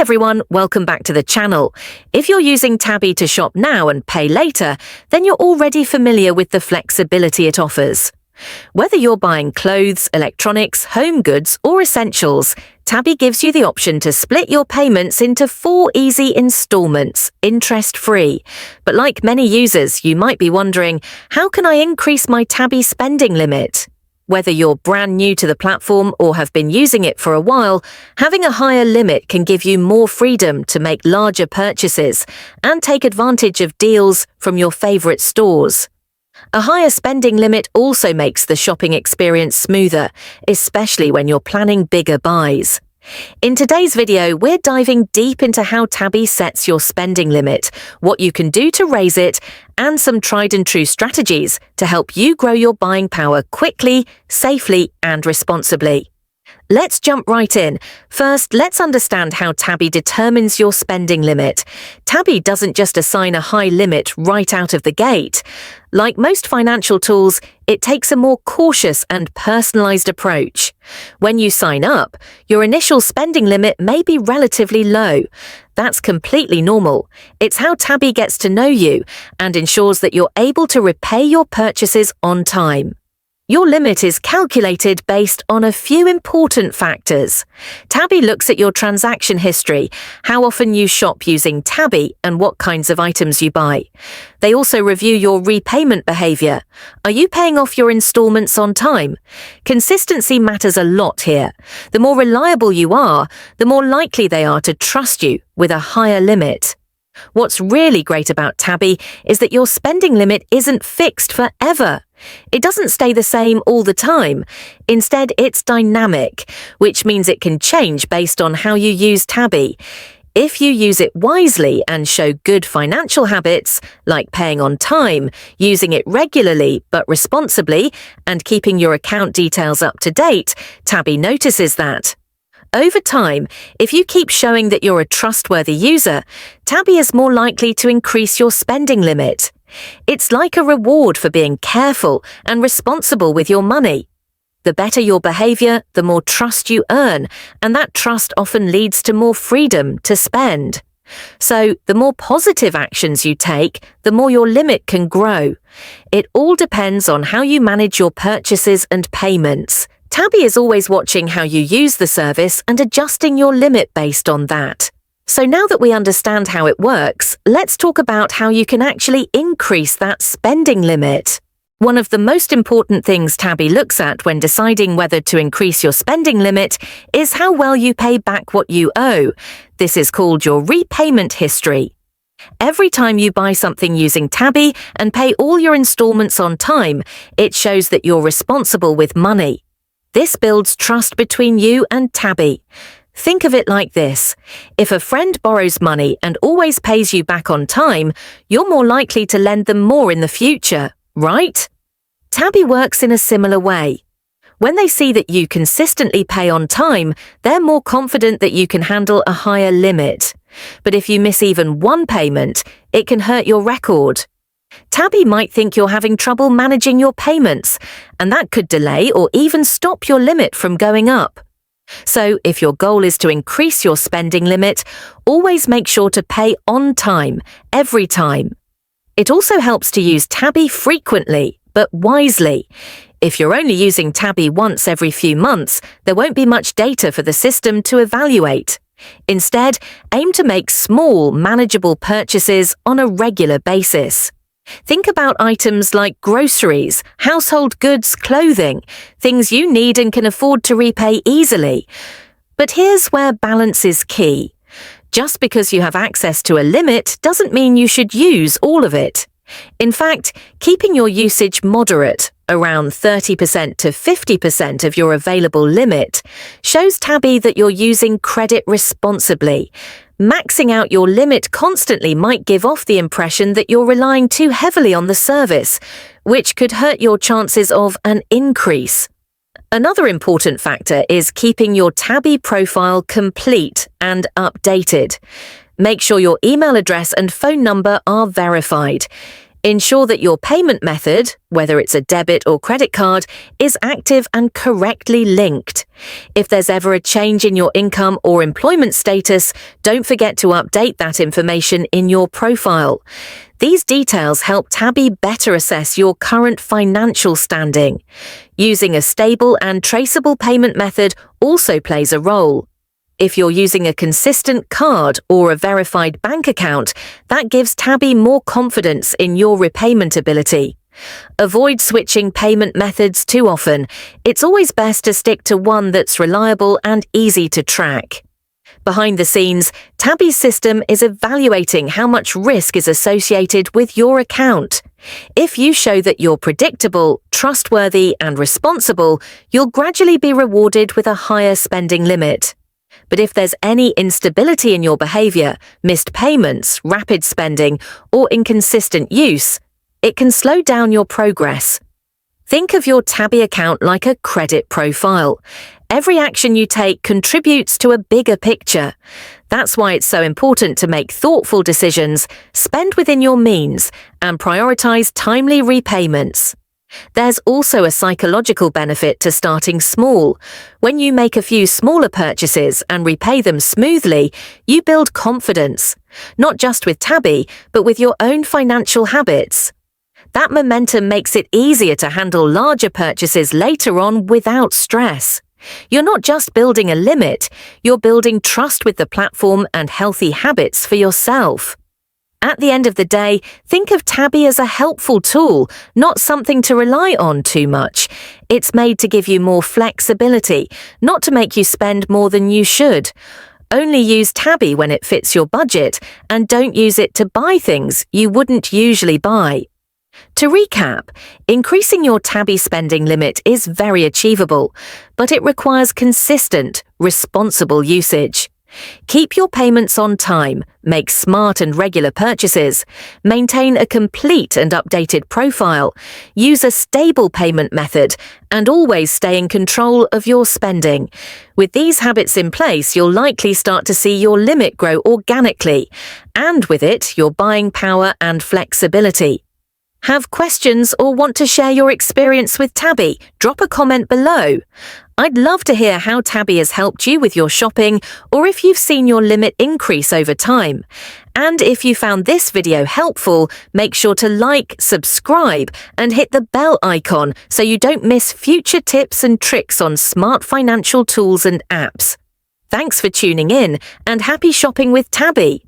everyone, welcome back to the channel. If you're using Tabby to shop now and pay later, then you're already familiar with the flexibility it offers. Whether you're buying clothes, electronics, home goods, or essentials, Tabby gives you the option to split your payments into 4 easy installments, interest-free. But like many users, you might be wondering, how can I increase my Tabby spending limit? Whether you're brand new to the platform or have been using it for a while, having a higher limit can give you more freedom to make larger purchases and take advantage of deals from your favorite stores. A higher spending limit also makes the shopping experience smoother, especially when you're planning bigger buys. In today's video, we're diving deep into how Tabby sets your spending limit, what you can do to raise it, and some tried and true strategies to help you grow your buying power quickly, safely, and responsibly. Let's jump right in. First, let's understand how Tabby determines your spending limit. Tabby doesn't just assign a high limit right out of the gate. Like most financial tools, it takes a more cautious and personalized approach. When you sign up, your initial spending limit may be relatively low. That's completely normal. It's how Tabby gets to know you and ensures that you're able to repay your purchases on time. Your limit is calculated based on a few important factors. Tabby looks at your transaction history, how often you shop using Tabby, and what kinds of items you buy. They also review your repayment behavior. Are you paying off your installments on time? Consistency matters a lot here. The more reliable you are, the more likely they are to trust you with a higher limit. What's really great about Tabby is that your spending limit isn't fixed forever. It doesn't stay the same all the time. Instead, it's dynamic, which means it can change based on how you use Tabby. If you use it wisely and show good financial habits, like paying on time, using it regularly but responsibly, and keeping your account details up to date, Tabby notices that. Over time, if you keep showing that you're a trustworthy user, Tabby is more likely to increase your spending limit. It's like a reward for being careful and responsible with your money. The better your behavior, the more trust you earn, and that trust often leads to more freedom to spend. So, the more positive actions you take, the more your limit can grow. It all depends on how you manage your purchases and payments. Tabby is always watching how you use the service and adjusting your limit based on that. So now that we understand how it works, let's talk about how you can actually increase that spending limit. One of the most important things Tabby looks at when deciding whether to increase your spending limit is how well you pay back what you owe. This is called your repayment history. Every time you buy something using Tabby and pay all your installments on time, it shows that you're responsible with money. This builds trust between you and Tabby. Think of it like this. If a friend borrows money and always pays you back on time, you're more likely to lend them more in the future, right? Tabby works in a similar way. When they see that you consistently pay on time, they're more confident that you can handle a higher limit. But if you miss even one payment, it can hurt your record. Tabby might think you're having trouble managing your payments, and that could delay or even stop your limit from going up. So, if your goal is to increase your spending limit, always make sure to pay on time, every time. It also helps to use Tabby frequently, but wisely. If you're only using Tabby once every few months, there won't be much data for the system to evaluate. Instead, aim to make small, manageable purchases on a regular basis. Think about items like groceries, household goods, clothing, things you need and can afford to repay easily. But here's where balance is key. Just because you have access to a limit doesn't mean you should use all of it. In fact, keeping your usage moderate, around 30% to 50% of your available limit, shows Tabby that you're using credit responsibly. Maxing out your limit constantly might give off the impression that you're relying too heavily on the service, which could hurt your chances of an increase. Another important factor is keeping your Tabby profile complete and updated. Make sure your email address and phone number are verified. Ensure that your payment method, whether it's a debit or credit card, is active and correctly linked. If there's ever a change in your income or employment status, don't forget to update that information in your profile. These details help Tabby better assess your current financial standing. Using a stable and traceable payment method also plays a role. If you're using a consistent card or a verified bank account, that gives Tabby more confidence in your repayment ability. Avoid switching payment methods too often. It's always best to stick to one that's reliable and easy to track. Behind the scenes, Tabby's system is evaluating how much risk is associated with your account. If you show that you're predictable, trustworthy, and responsible, you'll gradually be rewarded with a higher spending limit. But if there's any instability in your behavior, missed payments, rapid spending, or inconsistent use, it can slow down your progress. Think of your Tabby account like a credit profile. Every action you take contributes to a bigger picture. That's why it's so important to make thoughtful decisions, spend within your means, and prioritize timely repayments. There's also a psychological benefit to starting small. When you make a few smaller purchases and repay them smoothly, you build confidence, not just with Tabby, but with your own financial habits. That momentum makes it easier to handle larger purchases later on without stress. You're not just building a limit, you're building trust with the platform and healthy habits for yourself. At the end of the day, think of Tabby as a helpful tool, not something to rely on too much. It's made to give you more flexibility, not to make you spend more than you should. Only use Tabby when it fits your budget, and don't use it to buy things you wouldn't usually buy. To recap, increasing your Tabby spending limit is very achievable, but it requires consistent, responsible usage. Keep your payments on time, make smart and regular purchases, maintain a complete and updated profile, use a stable payment method, and always stay in control of your spending. With these habits in place, you'll likely start to see your limit grow organically, and with it, your buying power and flexibility. Have questions or want to share your experience with Tabby? Drop a comment below. I'd love to hear how Tabby has helped you with your shopping, or if you've seen your limit increase over time. And if you found this video helpful, make sure to like, subscribe, and hit the bell icon so you don't miss future tips and tricks on smart financial tools and apps. Thanks for tuning in, and happy shopping with Tabby!